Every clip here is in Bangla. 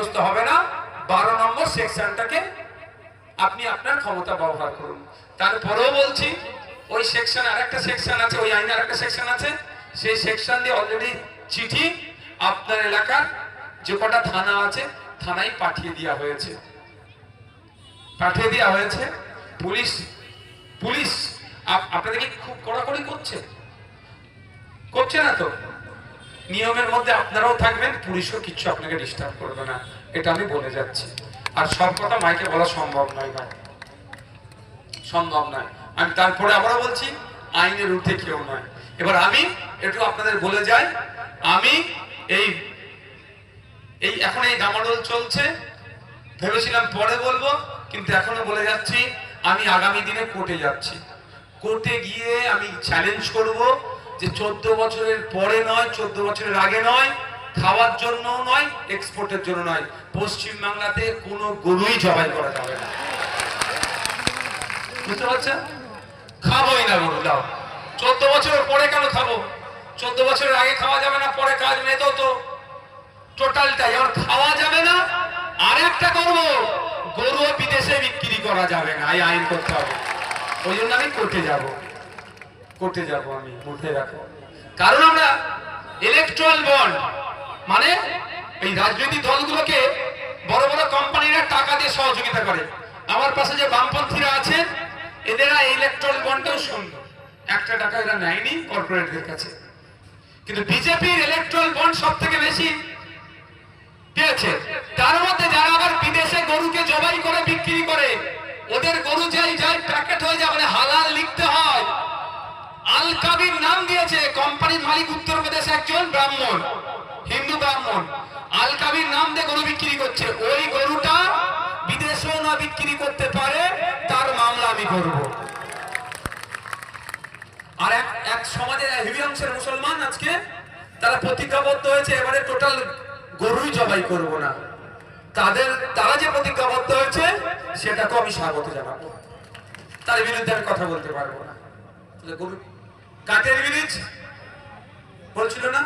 ক্ষতিগ্রস্ত হবে না। 12 নম্বর সেকশনটাকে আপনি আপনার ক্ষমতা ব্যবহার করুন। তারপরেও বলছি, ওই সেকশন আরেকটা সেকশন আছে, ওই আইনে আরেকটা সেকশন আছে, সেই সেকশন দিয়ে অলরেডি চিঠি আপনার এলাকার যে কটা থানা আছে থানায় পাঠিয়ে দেওয়া হয়েছে। পুলিশ আপনাদেরকে খুব কড়াকড়ি করছে না তো? নিয়মের মধ্যে আপনারাও থাকবেন, পুলিশও কিছু আপনাকে ডিস্টার্ব করবে না, এটা আমি বলে যাচ্ছি। আর সব কথা মাইকে বলা সম্ভব নয় ভাই, সম্ভব নয়। আমি তারপরে আবারও বলছি, আইনের ঊর্ধ্বে কেউ নয়। এবার আমি একটু আপনাদের বলে যাই, আমি এই এখন এই ডামাডোল চলছে, ভেবেছিলাম পরে বলবো, কিন্তু এখনো বলে যাচ্ছি, আমি আগামী দিনে কোর্টে যাচ্ছি। কোর্টে গিয়ে আমি চ্যালেঞ্জ করব যে 14 বছরের পরে নয়, 14 বছরের আগে নয়, খাওয়ার জন্য নয়, এক্সপোর্টের জন্য নয়, পশ্চিমবাংলাতে কোনো গরুই জবাই করা যাবে না। বুঝতে পারছেন? খাবোই না গরু। দাও 14 বছরের পরে কেন খাবো? 14 বছরের আগে খাওয়া যাবে না, পরে কাজ নেই তো টোটালটাই আর খাওয়া যাবে না। আর একটা করবো, গরু বিদেশে বিক্রি করা যাবে না, এই আইন করতে হবে। ওই জন্য আমি কোর্টে যাব, আমি উঠে রাখবো। কারণ আমরা ইলেকট্রাল বন্ড মানে এই রাজনৈতিক দলগুলোকে বড় বড় কোম্পানিরা টাকা দিয়ে সহযোগিতা করে। আমার পাশে যে বামপন্থীরা আছেন, এদেরা ইলেকট্রাল বন্ডটাও শূন্য, 1 টাকা এরা নেয়নি কর্পোরেটদের কাছে। কিন্তু বিজেপির ইলেকট্রাল বন্ড সব থেকে বেশি পেয়েছে। তার মধ্যে যারা আবার বিদেশে গরুকে জবাই করে বিক্রি করে, ওদের গরু যাই প্যাকেট হয়ে যায়, মানে হালাল লিখতে হয়। আল কাবির নাম দিয়েছে, কোম্পানির মালিক উত্তরপ্রদেশে একজন ব্রাহ্মণ, হিন্দু ব্রাহ্মণ। আল কাবির নাম দিয়ে গরু বিক্রি করছে, ওই গরুটা বিদেশেও না বিক্রি করতে পারে, তার মামলা আমি করব। আর এক সমাজের হেভি অংশের মুসলমান আজকে তারা প্রতিজ্ঞাবদ্ধ হয়েছে, এবারে টোটাল গরুই জবাই করব না। তারা যে প্রতিজ্ঞাবদ্ধ হয়েছে সেটাকে আমি স্বাগত জানাবো, তার বিরুদ্ধে আমি কথা বলতে পারবো না। গরু কাঠের ব্রিজ বলছিল না,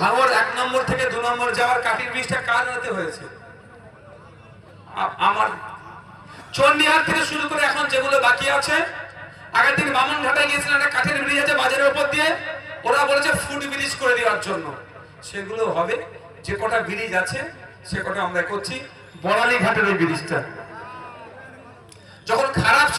ভাঙর 1 নম্বর থেকে 2 নম্বর যাওয়ার কাঠের ব্রিজটা কার হাতে হয়েছে? আমার। চন্ডিহাট থেকে শুরু করে এখন যেগুলো বাকি আছে, আগের দিন বামনঘাটায় গিয়েছিলেন, একটা কাঠের ব্রিজ আছে বাজারের উপর দিয়ে, ওরা বলেছে ফুট ব্রিজ করে দেওয়ার জন্য। সেগুলো হবে, যে কটা ব্রিজ আছে সে কটা আমরা করছি। বড়ালি ঘাটের ওই ব্রিজটা যখন খারাপ